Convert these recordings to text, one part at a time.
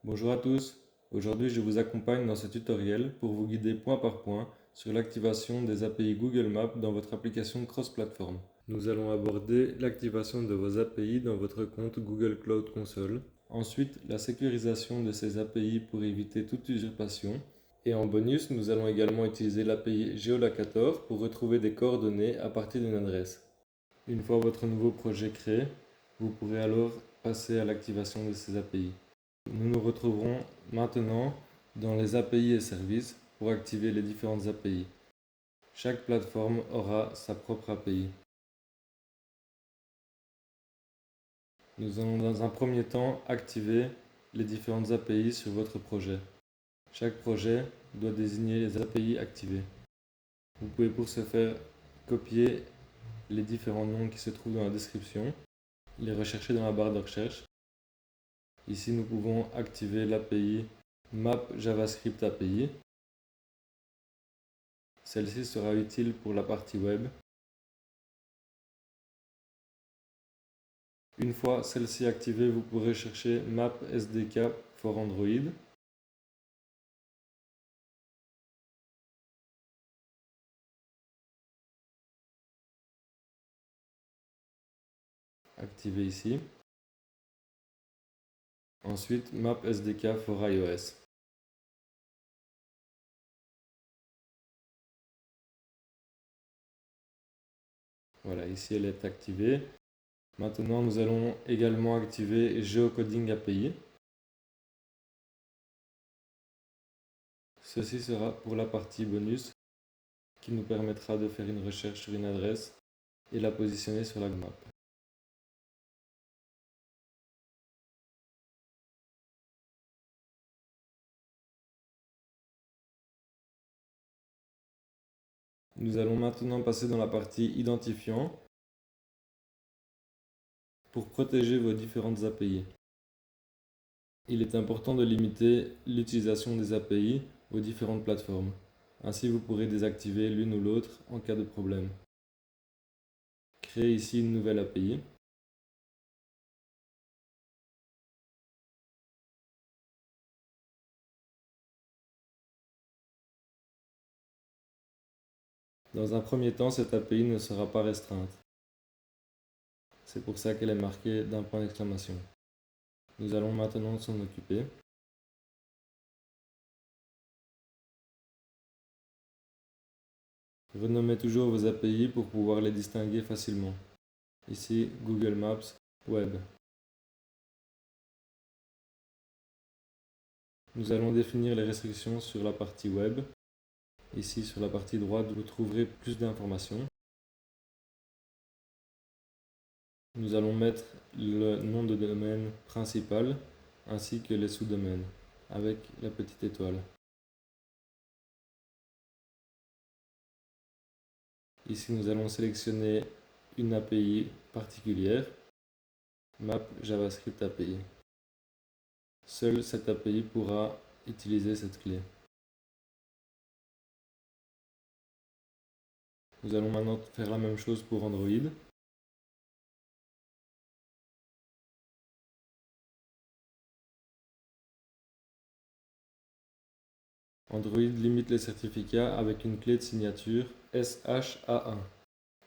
Bonjour à tous, aujourd'hui je vous accompagne dans ce tutoriel pour vous guider point par point sur l'activation des API Google Maps dans votre application cross-platform. Nous allons aborder l'activation de vos API dans votre compte Google Cloud Console, ensuite la sécurisation de ces API pour éviter toute usurpation, et en bonus nous allons également utiliser l'API Geolocator pour retrouver des coordonnées à partir d'une adresse. Une fois votre nouveau projet créé, vous pourrez alors passer à l'activation de ces API. Nous nous retrouverons maintenant dans les API et services pour activer les différentes API. Chaque plateforme aura sa propre API. Nous allons dans un premier temps activer les différentes API sur votre projet. Chaque projet doit désigner les API activées. Vous pouvez pour ce faire copier les différents noms qui se trouvent dans la description, les rechercher dans la barre de recherche. Ici, nous pouvons activer l'API Map JavaScript API. Celle-ci sera utile pour la partie web. Une fois celle-ci activée, vous pourrez chercher Map SDK for Android. Activé ici. Ensuite, Map SDK for iOS. Voilà, ici elle est activée. Maintenant, nous allons également activer Geocoding API. Ceci sera pour la partie bonus qui nous permettra de faire une recherche sur une adresse et la positionner sur la map. Nous allons maintenant passer dans la partie identifiant pour protéger vos différentes API. Il est important de limiter l'utilisation des API aux différentes plateformes. Ainsi, vous pourrez désactiver l'une ou l'autre en cas de problème. Créez ici une nouvelle API. Dans un premier temps, cette API ne sera pas restreinte. C'est pour ça qu'elle est marquée d'un point d'exclamation. Nous allons maintenant s'en occuper. Renommez toujours vos API pour pouvoir les distinguer facilement. Ici, Google Maps Web. Nous allons définir les restrictions sur la partie web. Ici, sur la partie droite, vous trouverez plus d'informations. Nous allons mettre le nom de domaine principal ainsi que les sous-domaines avec la petite étoile. Ici, nous allons sélectionner une API particulière, Map JavaScript API. Seule cette API pourra utiliser cette clé. Nous allons maintenant faire la même chose pour Android. Android limite les certificats avec une clé de signature SHA1.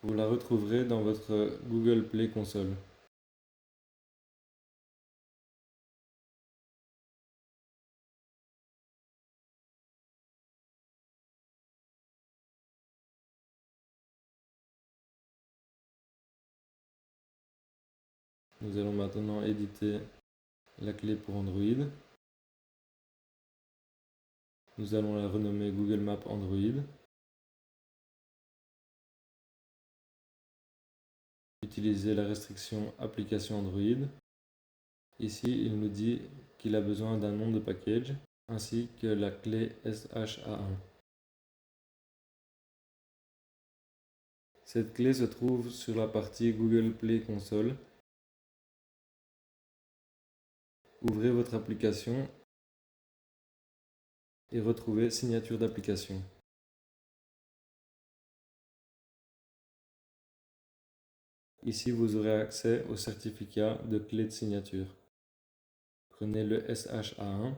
Vous la retrouverez dans votre Google Play Console. Nous allons maintenant éditer la clé pour Android. Nous allons la renommer Google Maps Android. Utiliser la restriction application Android. Ici, il nous dit qu'il a besoin d'un nom de package ainsi que la clé SHA1. Cette clé se trouve sur la partie Google Play Console. Ouvrez votre application et retrouvez signature d'application. Ici, vous aurez accès au certificat de clé de signature. Prenez le SHA1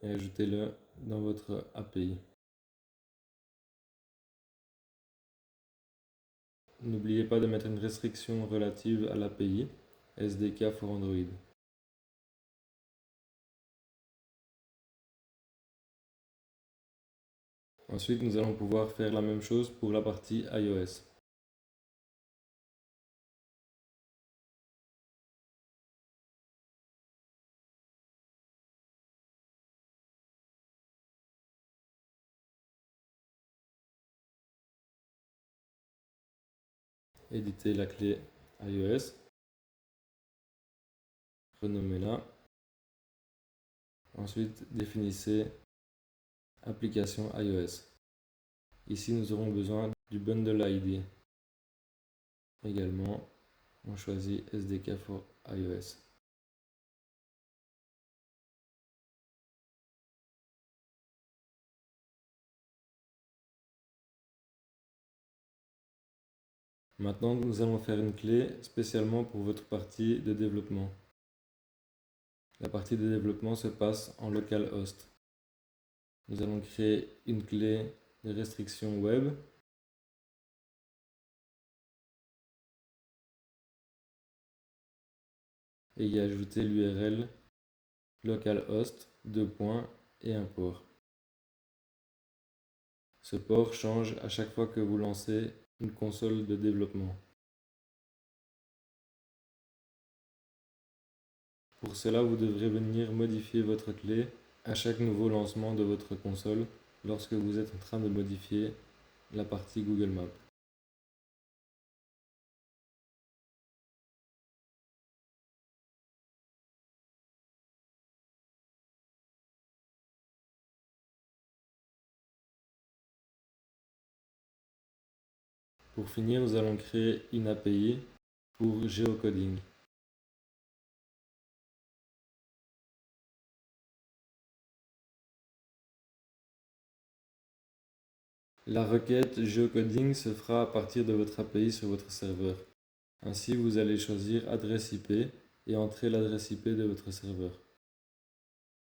et ajoutez-le dans votre API. N'oubliez pas de mettre une restriction relative à l'API SDK for Android. Ensuite, nous allons pouvoir faire la même chose pour la partie iOS. Éditez la clé iOS, renommez-la. Ensuite, définissez application iOS. Ici, nous aurons besoin du bundle ID. Également, on choisit SDK for iOS. Maintenant, nous allons faire une clé spécialement pour votre partie de développement. La partie de développement se passe en localhost. Nous allons créer une clé de restriction web. Et y ajouter l'URL localhost, et un port. Ce port change à chaque fois que vous lancez une console de développement. Pour cela, vous devrez venir modifier votre clé à chaque nouveau lancement de votre console lorsque vous êtes en train de modifier la partie Google Maps. Pour finir, nous allons créer une API pour géocoding. La requête géocoding se fera à partir de votre API sur votre serveur. Ainsi, vous allez choisir adresse IP et entrer l'adresse IP de votre serveur.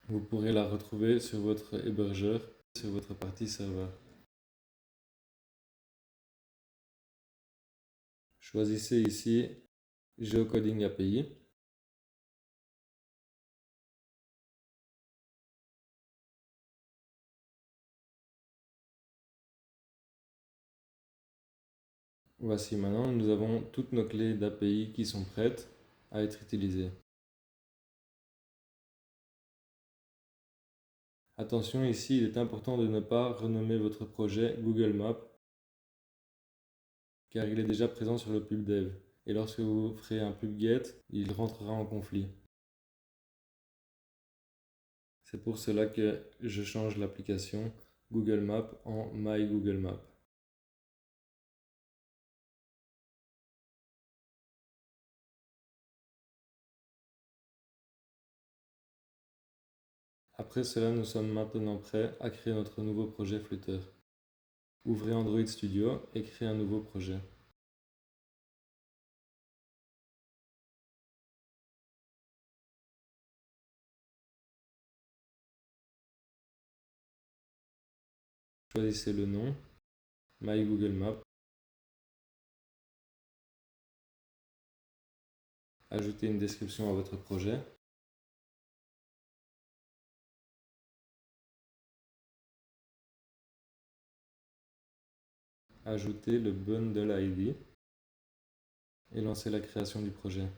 Vous pourrez la retrouver sur votre hébergeur, sur votre partie serveur. Choisissez ici Geocoding API. Voici maintenant, nous avons toutes nos clés d'API qui sont prêtes à être utilisées. Attention, ici, il est important de ne pas renommer votre projet Google Maps car il est déjà présent sur le pubdev. Et lorsque vous ferez un pubget, il rentrera en conflit. C'est pour cela que je change l'application Google Maps en My Google Maps. Après cela, nous sommes maintenant prêts à créer notre nouveau projet Flutter. Ouvrez Android Studio et créez un nouveau projet. Choisissez le nom, My Google Maps. Ajoutez une description à votre projet. Ajoutez le bundle ID et lancez la création du projet.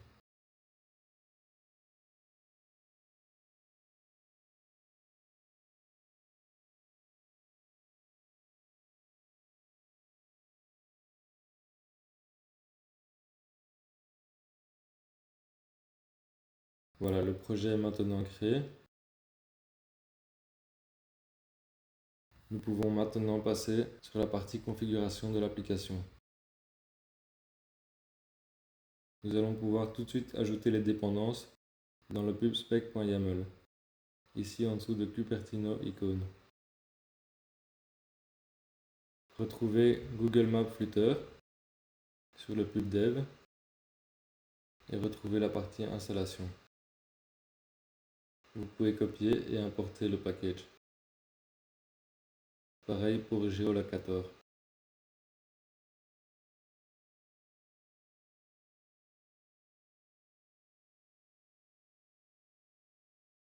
Voilà, le projet est maintenant créé. Nous pouvons maintenant passer sur la partie configuration de l'application. Nous allons pouvoir tout de suite ajouter les dépendances dans le pubspec.yaml, ici en dessous de Cupertino icône. Retrouvez Google Maps Flutter sur le pubdev et retrouvez la partie installation. vous pouvez copier et importer le package. Pareil pour Geolocator.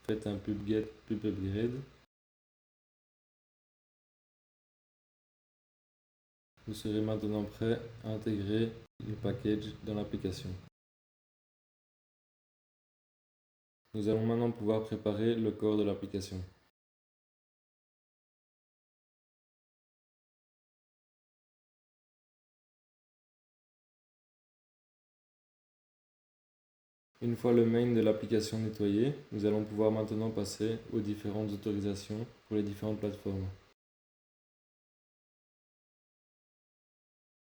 Faites un pub-get, pub-upgrade. Vous serez maintenant prêt à intégrer le package dans l'application. Nous allons maintenant pouvoir préparer le corps de l'application. Une fois le main de l'application nettoyé, nous allons pouvoir maintenant passer aux différentes autorisations pour les différentes plateformes.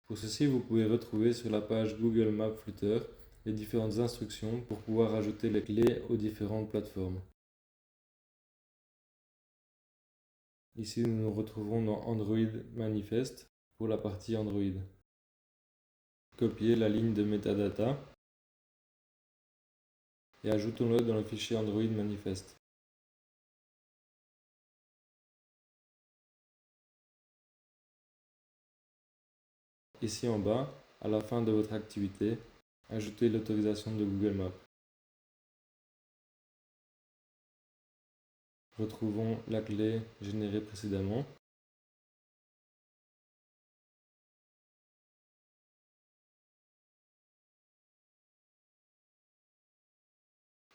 Pour ceci, vous pouvez retrouver sur la page Google Maps Flutter les différentes instructions pour pouvoir ajouter les clés aux différentes plateformes. Ici, nous nous retrouverons dans Android Manifest pour la partie Android. Copiez la ligne de metadata et ajoutons-le dans le fichier Android Manifest. Ici en bas, à la fin de votre activité, ajoutez l'autorisation de Google Maps. Retrouvons la clé générée précédemment.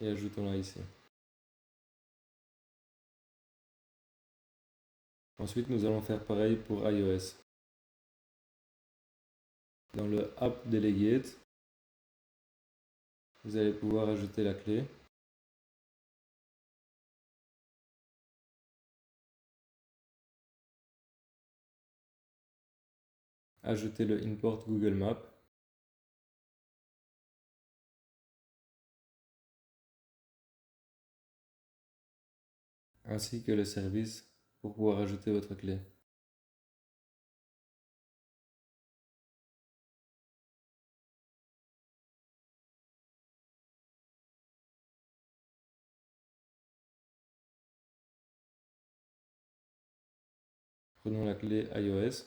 Et ajoutons-la ici. Ensuite, nous allons faire pareil pour iOS. Dans le App Delegate, vous allez pouvoir ajouter la clé. Ajouter le Import Google Maps. Ainsi que le service pour pouvoir ajouter votre clé. Prenons la clé iOS.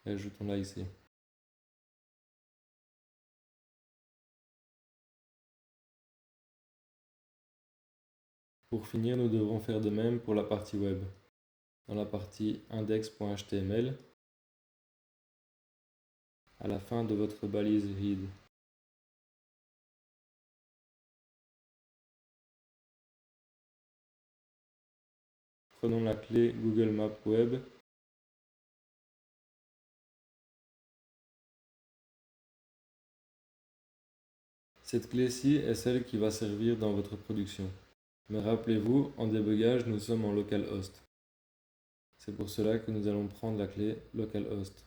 Et ajoutons-la ici. Pour finir, nous devrons faire de même pour la partie web. Dans la partie index.html, à la fin de votre balise read. Prenons la clé Google Maps Web. Cette clé-ci est celle qui va servir dans votre production. Mais rappelez-vous, en débugage, nous sommes en localhost. C'est pour cela que nous allons prendre la clé localhost.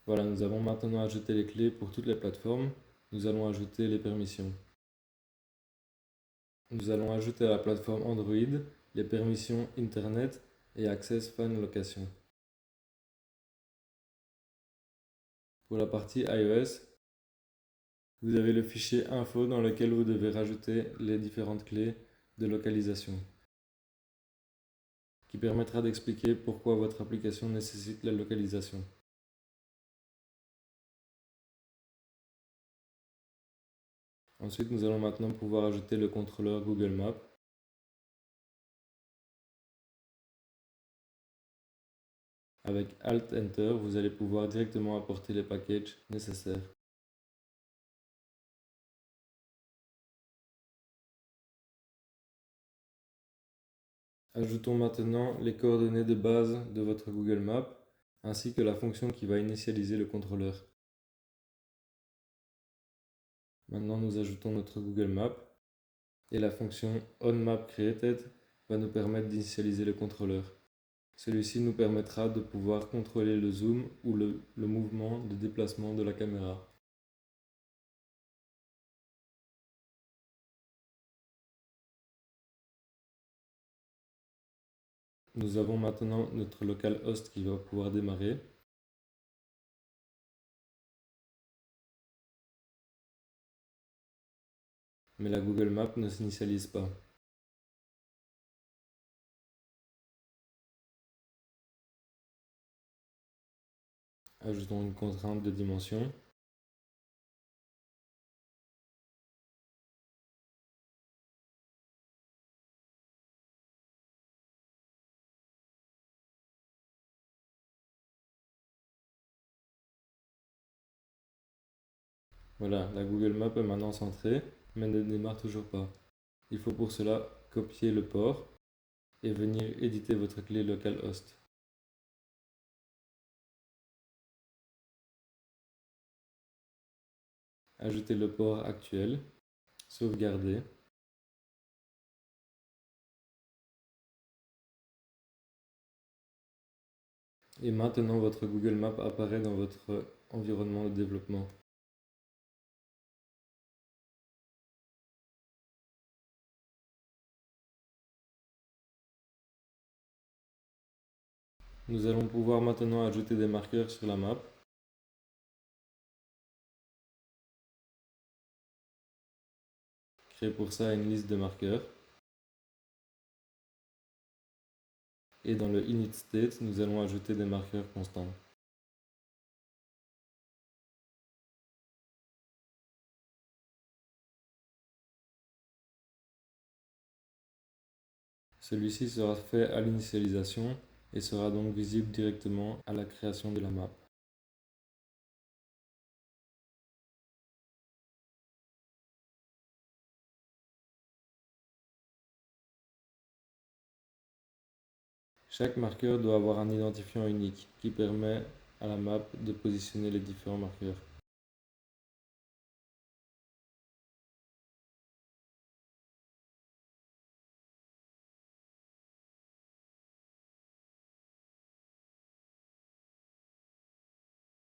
Voilà, nous avons maintenant ajouté les clés pour toutes les plateformes. Nous allons ajouter les permissions. Nous allons ajouter à la plateforme Android les permissions Internet et Access Fan Location. Pour la partie iOS, vous avez le fichier info dans lequel vous devez rajouter les différentes clés de localisation, qui permettra d'expliquer pourquoi votre application nécessite la localisation. Ensuite, nous allons maintenant pouvoir ajouter le contrôleur Google Maps. Avec Alt-Enter, vous allez pouvoir directement apporter les packages nécessaires. Ajoutons maintenant les coordonnées de base de votre Google Maps, ainsi que la fonction qui va initialiser le contrôleur. Maintenant, nous ajoutons notre Google Maps et la fonction onMapCreated va nous permettre d'initialiser le contrôleur. Celui-ci nous permettra de pouvoir contrôler le zoom ou le mouvement de déplacement de la caméra. Nous avons maintenant notre localhost qui va pouvoir démarrer. Mais la Google Maps ne s'initialise pas. Ajoutons une contrainte de dimension. Voilà, la Google Maps est maintenant centrée, mais ne démarre toujours pas. Il faut pour cela copier le port et venir éditer votre clé localhost. Ajoutez le port actuel, sauvegarder. Et maintenant votre Google Maps apparaît dans votre environnement de développement. Nous allons pouvoir maintenant ajouter des marqueurs sur la map. Créer pour ça une liste de marqueurs. Et dans le init state, nous allons ajouter des marqueurs constants. Celui-ci sera fait à l'initialisation et sera donc visible directement à la création de la map. Chaque marqueur doit avoir un identifiant unique qui permet à la map de positionner les différents marqueurs.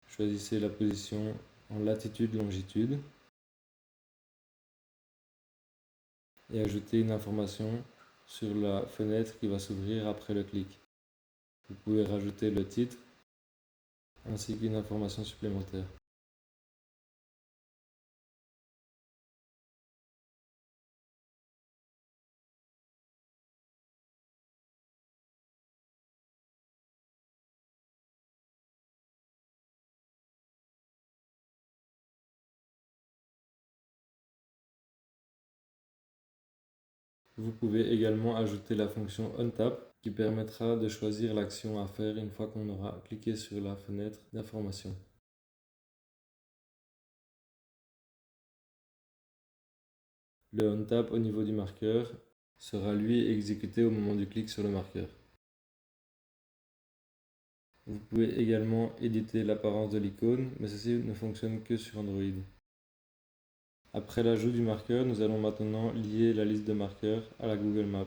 Choisissez la position en latitude-longitude et ajoutez une information sur la fenêtre qui va s'ouvrir après le clic. Vous pouvez rajouter le titre ainsi qu'une information supplémentaire. Vous pouvez également ajouter la fonction OnTap qui permettra de choisir l'action à faire une fois qu'on aura cliqué sur la fenêtre d'information. Le OnTap au niveau du marqueur sera lui exécuté au moment du clic sur le marqueur. Vous pouvez également éditer l'apparence de l'icône, mais ceci ne fonctionne que sur Android. Après l'ajout du marqueur, nous allons maintenant lier la liste de marqueurs à la Google Maps.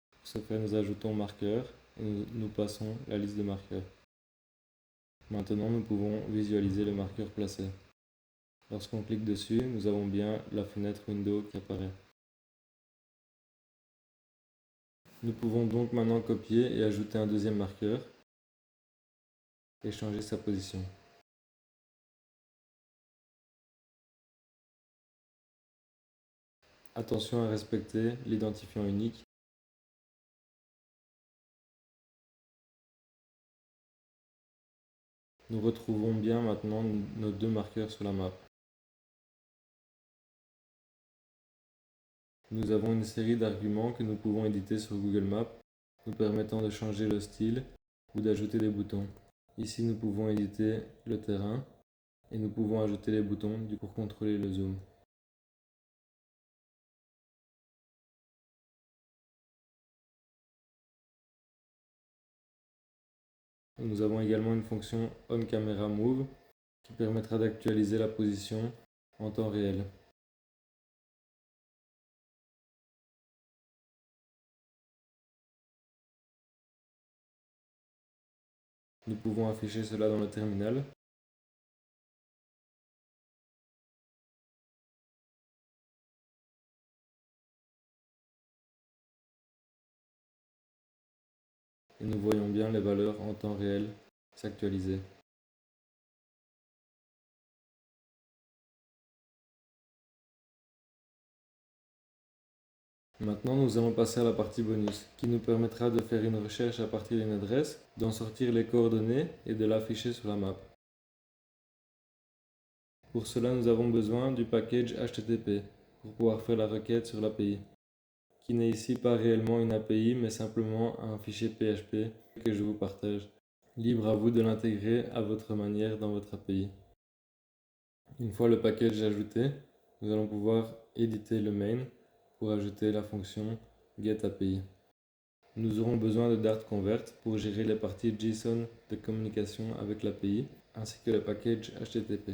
Pour ce faire, nous ajoutons marqueur et nous passons la liste de marqueurs. Maintenant, nous pouvons visualiser les marqueurs placés. Lorsqu'on clique dessus, nous avons bien la fenêtre Windows qui apparaît. Nous pouvons donc maintenant copier et ajouter un deuxième marqueur et changer sa position. Attention à respecter l'identifiant unique. Nous retrouvons bien maintenant nos deux marqueurs sur la map. Nous avons une série d'arguments que nous pouvons éditer sur Google Maps, nous permettant de changer le style ou d'ajouter des boutons. Ici, nous pouvons éditer le terrain et nous pouvons ajouter les boutons pour contrôler le zoom. Nous avons également une fonction OnCameraMove qui permettra d'actualiser la position en temps réel. Nous pouvons afficher cela dans le terminal. Et nous voyons bien les valeurs en temps réel s'actualiser. Maintenant, nous allons passer à la partie bonus, qui nous permettra de faire une recherche à partir d'une adresse, d'en sortir les coordonnées et de l'afficher sur la map. Pour cela, nous avons besoin du package HTTP pour pouvoir faire la requête sur l'API, qui n'est ici pas réellement une API, mais simplement un fichier PHP que je vous partage. Libre à vous de l'intégrer à votre manière dans votre API. Une fois le package ajouté, nous allons pouvoir éditer le main pour ajouter la fonction getAPI. Nous aurons besoin de Dart-Convert pour gérer les parties JSON de communication avec l'API, ainsi que le package HTTP.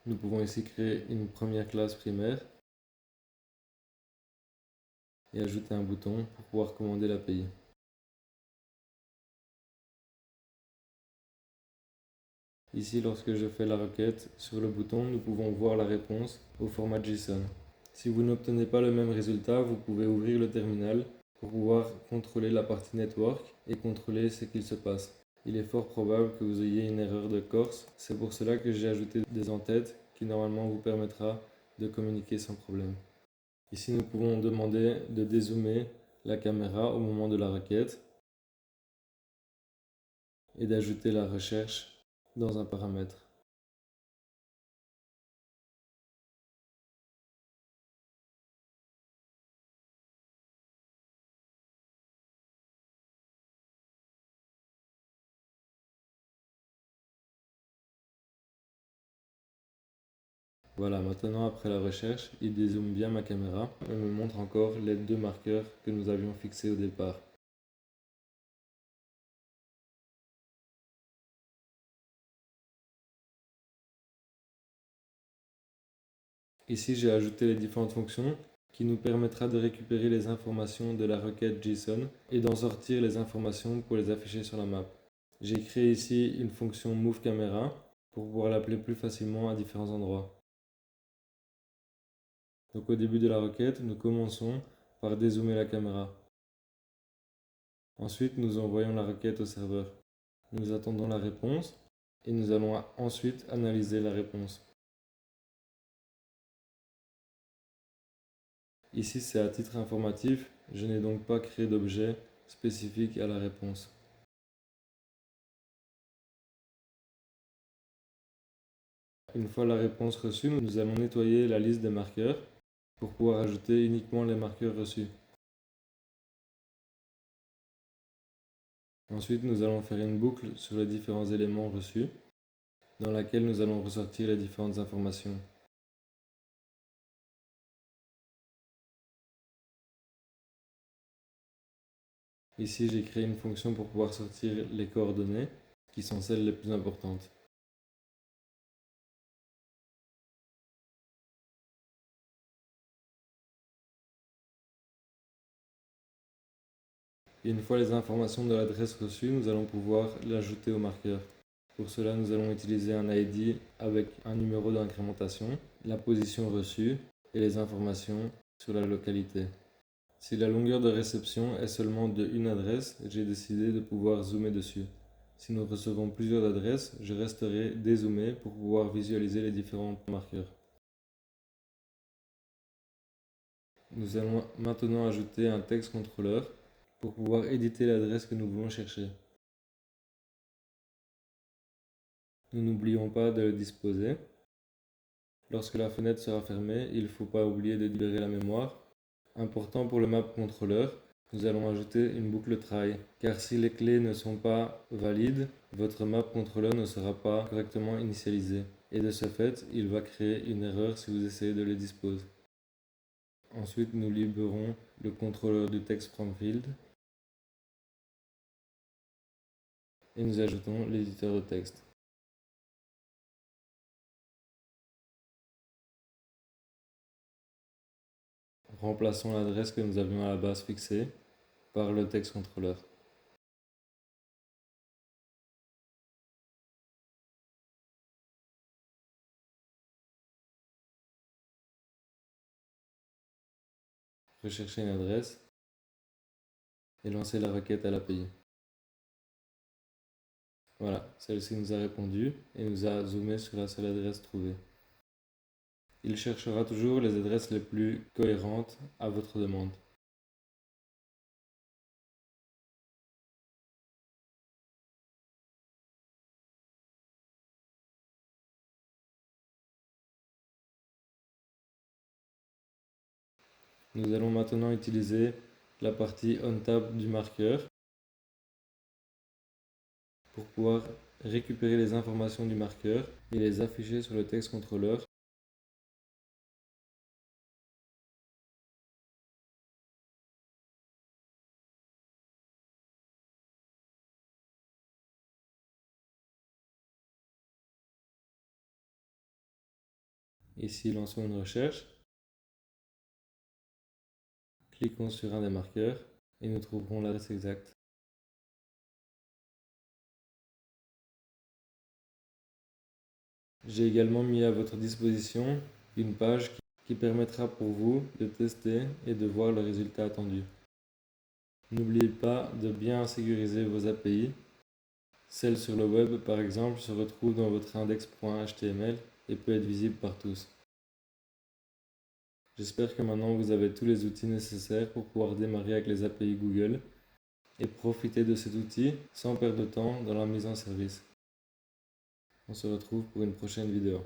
Nous pouvons ici créer une première classe primaire et ajouter un bouton pour pouvoir commander l'API. Ici, lorsque je fais la requête, sur le bouton, nous pouvons voir la réponse au format JSON. Si vous n'obtenez pas le même résultat, vous pouvez ouvrir le terminal pour pouvoir contrôler la partie network et contrôler ce qu'il se passe. Il est fort probable que vous ayez une erreur de Corse, c'est pour cela que j'ai ajouté des en-têtes qui normalement vous permettra de communiquer sans problème. Ici, nous pouvons demander de dézoomer la caméra au moment de la requête et d'ajouter la recherche dans un paramètre. Voilà, maintenant après la recherche, il dézoome bien ma caméra et me montre encore les deux marqueurs que nous avions fixés au départ. Ici, j'ai ajouté les différentes fonctions qui nous permettra de récupérer les informations de la requête JSON et d'en sortir les informations pour les afficher sur la map. J'ai créé ici une fonction moveCamera pour pouvoir l'appeler plus facilement à différents endroits. Donc au début de la requête, nous commençons par dézoomer la caméra. Ensuite, nous envoyons la requête au serveur. Nous attendons la réponse et nous allons ensuite analyser la réponse. Ici, c'est à titre informatif, je n'ai donc pas créé d'objet spécifique à la réponse. Une fois la réponse reçue, nous allons nettoyer la liste des marqueurs pour pouvoir ajouter uniquement les marqueurs reçus. Ensuite, nous allons faire une boucle sur les différents éléments reçus, dans laquelle nous allons ressortir les différentes informations. Ici, j'ai créé une fonction pour pouvoir sortir les coordonnées, qui sont celles les plus importantes. Et une fois les informations de l'adresse reçue, nous allons pouvoir l'ajouter au marqueur. Pour cela, nous allons utiliser un ID avec un numéro d'incrémentation, la position reçue et les informations sur la localité. Si la longueur de réception est seulement de une adresse, j'ai décidé de pouvoir zoomer dessus. Si nous recevons plusieurs adresses, je resterai dézoomé pour pouvoir visualiser les différents marqueurs. Nous allons maintenant ajouter un texte contrôleur pour pouvoir éditer l'adresse que nous voulons chercher. Nous n'oublions pas de le disposer. Lorsque la fenêtre sera fermée, il ne faut pas oublier de libérer la mémoire. Important pour le map controller, nous allons ajouter une boucle try, car si les clés ne sont pas valides, votre map controller ne sera pas correctement initialisé. Et de ce fait, il va créer une erreur si vous essayez de le disposer. Ensuite, nous libérons le contrôleur du text from field et nous ajoutons l'éditeur de texte. Remplaçons l'adresse que nous avions à la base fixée par le text controller. rechercher une adresse et lancer la requête à l'API. Voilà, celle-ci nous a répondu et nous a zoomé sur la seule adresse trouvée. Il cherchera toujours les adresses les plus cohérentes à votre demande. Nous allons maintenant utiliser la partie OnTab du marqueur pour pouvoir récupérer les informations du marqueur et les afficher sur le texte contrôleur. Ici, lançons une recherche. Cliquons sur un des marqueurs et nous trouverons l'adresse exacte. J'ai également mis à votre disposition une page qui permettra pour vous de tester et de voir le résultat attendu. N'oubliez pas de bien sécuriser vos API. Celle sur le web, par exemple, se retrouve dans votre index.html et peut être visible par tous. J'espère que maintenant vous avez tous les outils nécessaires pour pouvoir démarrer avec les API Google et profiter de cet outil sans perdre de temps dans la mise en service. On se retrouve pour une prochaine vidéo.